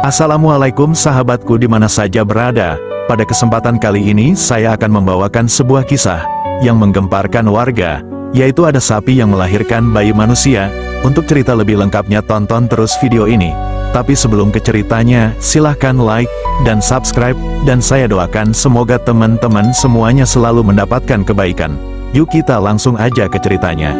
Assalamualaikum sahabatku di mana saja berada. Pada kesempatan kali ini saya akan membawakan sebuah kisah yang menggemparkan warga, yaitu ada sapi yang melahirkan bayi manusia. Untuk cerita lebih lengkapnya tonton terus video ini. Tapi sebelum ke ceritanya, silahkan like dan subscribe, dan saya doakan semoga teman-teman semuanya selalu mendapatkan kebaikan. Yuk kita langsung aja ke ceritanya.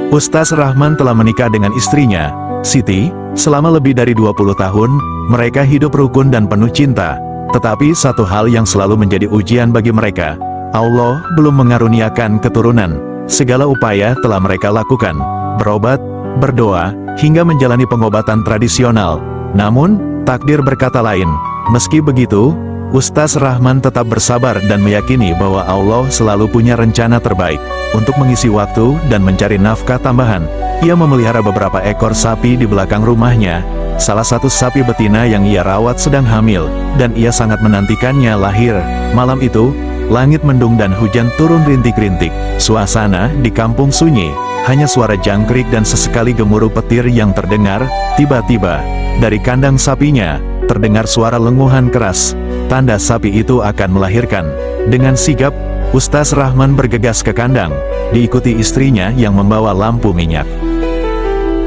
Ustaz Rahman telah menikah dengan istrinya, Siti, selama lebih dari 20 tahun. Mereka hidup rukun dan penuh cinta. Tetapi satu hal yang selalu menjadi ujian bagi mereka, Allah belum mengaruniakan keturunan. Segala upaya telah mereka lakukan, berobat, berdoa, hingga menjalani pengobatan tradisional. Namun, takdir berkata lain. Meski begitu, Ustaz Rahman tetap bersabar dan meyakini bahwa Allah selalu punya rencana terbaik. Untuk mengisi waktu dan mencari nafkah tambahan, ia memelihara beberapa ekor sapi di belakang rumahnya. Salah satu sapi betina yang ia rawat sedang hamil, dan ia sangat menantikannya lahir. Malam itu, langit mendung dan hujan turun rintik-rintik. Suasana di kampung sunyi, hanya suara jangkrik dan sesekali gemuruh petir yang terdengar. Tiba-tiba, dari kandang sapinya, terdengar suara lenguhan keras. Tanda sapi itu akan melahirkan. Dengan sigap, Ustaz Rahman bergegas ke kandang, diikuti istrinya yang membawa lampu minyak.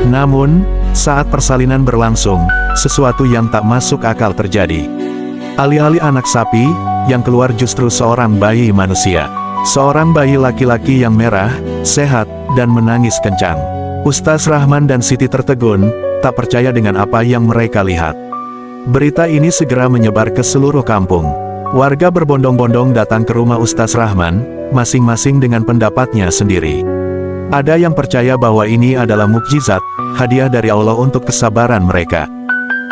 Namun, saat persalinan berlangsung, sesuatu yang tak masuk akal terjadi. Alih-alih anak sapi, yang keluar justru seorang bayi manusia. Seorang bayi laki-laki yang merah, sehat, dan menangis kencang. Ustaz Rahman dan Siti tertegun, tak percaya dengan apa yang mereka lihat. Berita ini segera menyebar ke seluruh kampung. Warga berbondong-bondong datang ke rumah Ustaz Rahman, masing-masing dengan pendapatnya sendiri. Ada yang percaya bahwa ini adalah mukjizat, hadiah dari Allah untuk kesabaran mereka.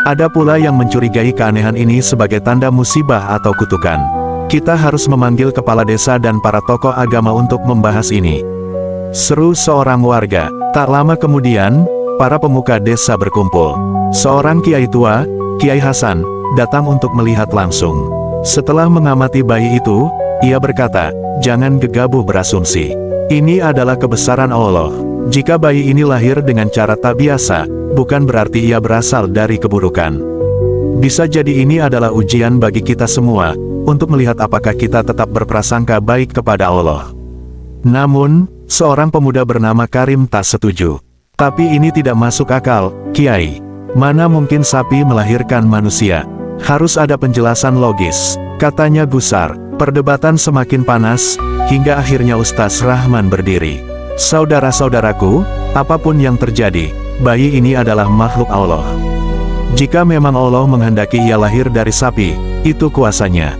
Ada pula yang mencurigai keanehan ini sebagai tanda musibah atau kutukan. Kita harus memanggil kepala desa dan para tokoh agama untuk membahas ini, seru seorang warga. Tak lama kemudian, para pemuka desa berkumpul. Seorang kiai tua, Kiai Hasan, datang untuk melihat langsung. Setelah mengamati bayi itu, ia berkata, "Jangan gegabah berasumsi. Ini adalah kebesaran Allah. Jika bayi ini lahir dengan cara tak biasa, bukan berarti ia berasal dari keburukan. Bisa jadi ini adalah ujian bagi kita semua, untuk melihat apakah kita tetap berprasangka baik kepada Allah." Namun, seorang pemuda bernama Karim tak setuju. "Tapi ini tidak masuk akal, Kiai. Mana mungkin sapi melahirkan manusia? Harus ada penjelasan logis," katanya gusar. Perdebatan semakin panas, hingga akhirnya Ustaz Rahman berdiri. "Saudara-saudaraku, apapun yang terjadi, bayi ini adalah makhluk Allah. Jika memang Allah menghendaki ia lahir dari sapi, itu kuasanya.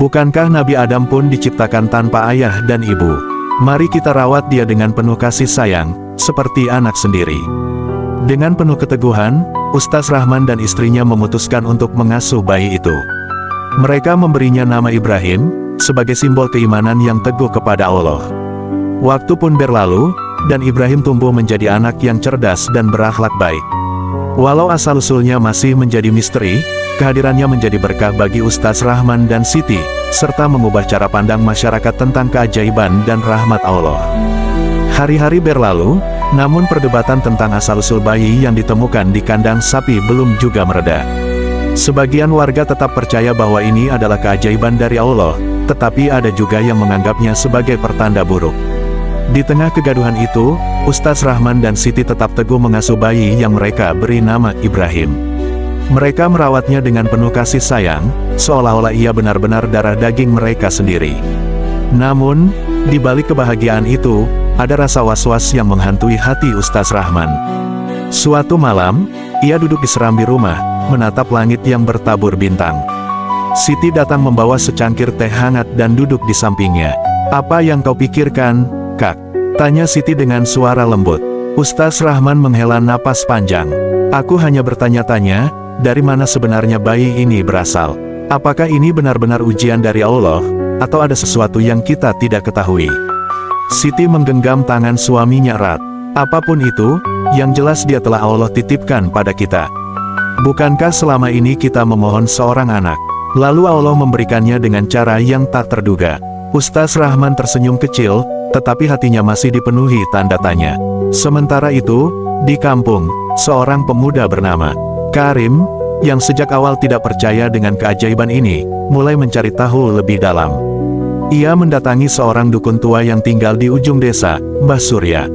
Bukankah Nabi Adam pun diciptakan tanpa ayah dan ibu? Mari kita rawat dia dengan penuh kasih sayang, seperti anak sendiri." Dengan penuh keteguhan, Ustaz Rahman dan istrinya memutuskan untuk mengasuh bayi itu. Mereka memberinya nama Ibrahim, sebagai simbol keimanan yang teguh kepada Allah. Waktu pun berlalu, dan Ibrahim tumbuh menjadi anak yang cerdas dan berakhlak baik. Walau asal-usulnya masih menjadi misteri, kehadirannya menjadi berkah bagi Ustaz Rahman dan Siti, serta mengubah cara pandang masyarakat tentang keajaiban dan rahmat Allah. Hari-hari berlalu, namun perdebatan tentang asal-usul bayi yang ditemukan di kandang sapi belum juga mereda. Sebagian warga tetap percaya bahwa ini adalah keajaiban dari Allah, tetapi ada juga yang menganggapnya sebagai pertanda buruk. Di tengah kegaduhan itu, Ustaz Rahman dan Siti tetap teguh mengasuh bayi yang mereka beri nama Ibrahim. Mereka merawatnya dengan penuh kasih sayang, seolah-olah ia benar-benar darah daging mereka sendiri. Namun, di balik kebahagiaan itu, ada rasa was-was yang menghantui hati Ustaz Rahman. Suatu malam, ia duduk di serambi rumah, menatap langit yang bertabur bintang. Siti datang membawa secangkir teh hangat dan duduk di sampingnya. "Apa yang kau pikirkan, Kak?" tanya Siti dengan suara lembut. Ustaz Rahman menghela napas panjang. "Aku hanya bertanya-tanya, dari mana sebenarnya bayi ini berasal? Apakah ini benar-benar ujian dari Allah, atau ada sesuatu yang kita tidak ketahui?" Siti menggenggam tangan suaminya erat. "Apapun itu, yang jelas dia telah Allah titipkan pada kita. Bukankah selama ini kita memohon seorang anak, lalu Allah memberikannya dengan cara yang tak terduga?" Ustaz Rahman tersenyum kecil, tetapi hatinya masih dipenuhi tanda tanya. Sementara itu, di kampung, seorang pemuda bernama Karim, yang sejak awal tidak percaya dengan keajaiban ini, mulai mencari tahu lebih dalam. Ia mendatangi seorang dukun tua yang tinggal di ujung desa, Mbah Surya.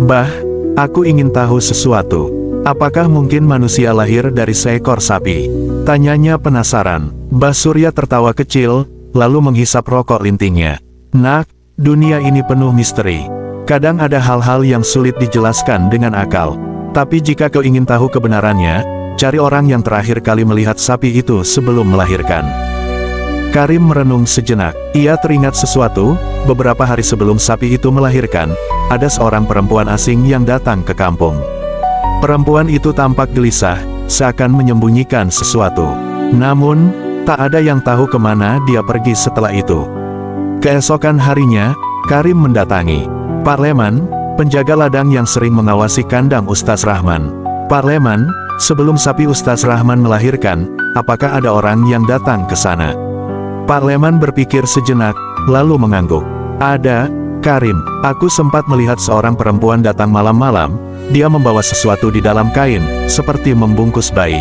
"Mbah, aku ingin tahu sesuatu. Apakah mungkin manusia lahir dari seekor sapi?" tanyanya penasaran. Mbah Surya tertawa kecil, lalu menghisap rokok lintingnya. "Nak, dunia ini penuh misteri. Kadang ada hal-hal yang sulit dijelaskan dengan akal. Tapi jika kau ingin tahu kebenarannya, cari orang yang terakhir kali melihat sapi itu sebelum melahirkan." Karim merenung sejenak. Ia teringat sesuatu, beberapa hari sebelum sapi itu melahirkan, ada seorang perempuan asing yang datang ke kampung. Perempuan itu tampak gelisah, seakan menyembunyikan sesuatu. Namun, tak ada yang tahu kemana dia pergi setelah itu. Keesokan harinya, Karim mendatangi Pak Leman, penjaga ladang yang sering mengawasi kandang Ustaz Rahman. "Pak Leman, sebelum sapi Ustaz Rahman melahirkan, apakah ada orang yang datang ke sana?" Pak Leman berpikir sejenak, lalu mengangguk. "Ada, Karim. Aku sempat melihat seorang perempuan datang malam-malam. Dia membawa sesuatu di dalam kain, seperti membungkus bayi.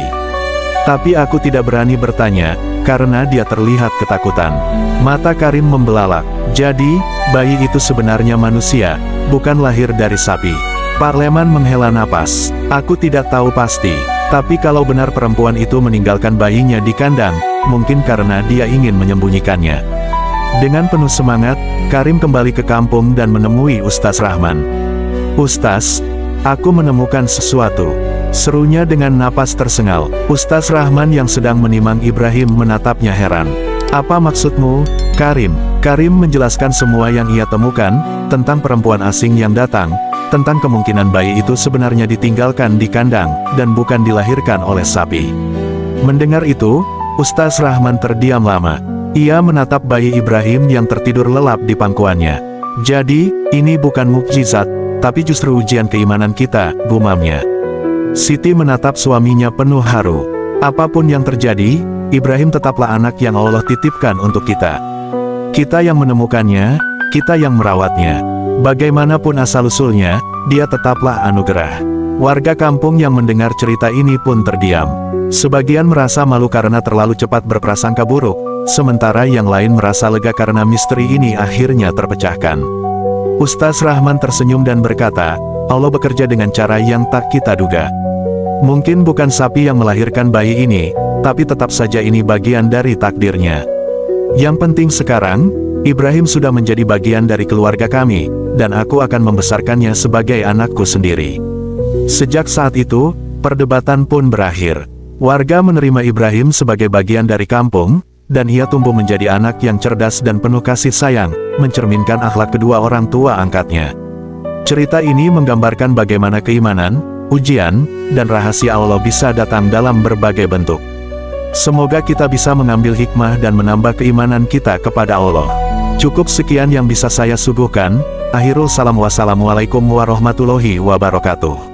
Tapi aku tidak berani bertanya, karena dia terlihat ketakutan." Mata Karim membelalak. "Jadi, bayi itu sebenarnya manusia, bukan lahir dari sapi?" Pak Leman menghela napas. "Aku tidak tahu pasti, tapi kalau benar perempuan itu meninggalkan bayinya di kandang, mungkin karena dia ingin menyembunyikannya." Dengan penuh semangat, Karim kembali ke kampung dan menemui Ustaz Rahman. "Ustaz, aku menemukan sesuatu," serunya dengan napas tersengal. Ustaz Rahman yang sedang menimang Ibrahim menatapnya heran. "Apa maksudmu, Karim?" Karim menjelaskan semua yang ia temukan, tentang perempuan asing yang datang, tentang kemungkinan bayi itu sebenarnya ditinggalkan di kandang, dan bukan dilahirkan oleh sapi. Mendengar itu, Ustaz Rahman terdiam lama. Ia menatap bayi Ibrahim yang tertidur lelap di pangkuannya. "Jadi, ini bukan mukjizat, tapi justru ujian keimanan kita," gumamnya. Siti menatap suaminya penuh haru. "Apapun yang terjadi, Ibrahim tetaplah anak yang Allah titipkan untuk kita. Kita yang menemukannya, kita yang merawatnya. Bagaimanapun asal-usulnya, dia tetaplah anugerah." Warga kampung yang mendengar cerita ini pun terdiam. Sebagian merasa malu karena terlalu cepat berprasangka buruk, sementara yang lain merasa lega karena misteri ini akhirnya terpecahkan. Ustaz Rahman tersenyum dan berkata, "Allah bekerja dengan cara yang tak kita duga. Mungkin bukan sapi yang melahirkan bayi ini, tapi tetap saja ini bagian dari takdirnya. Yang penting sekarang, Ibrahim sudah menjadi bagian dari keluarga kami, dan aku akan membesarkannya sebagai anakku sendiri." Sejak saat itu, perdebatan pun berakhir. Warga menerima Ibrahim sebagai bagian dari kampung, dan ia tumbuh menjadi anak yang cerdas dan penuh kasih sayang, mencerminkan akhlak kedua orang tua angkatnya. Cerita ini menggambarkan bagaimana keimanan, ujian, dan rahasia Allah bisa datang dalam berbagai bentuk. Semoga kita bisa mengambil hikmah dan menambah keimanan kita kepada Allah. Cukup sekian yang bisa saya suguhkan. Akhirul salam, wassalamualaikum warahmatullahi wabarakatuh.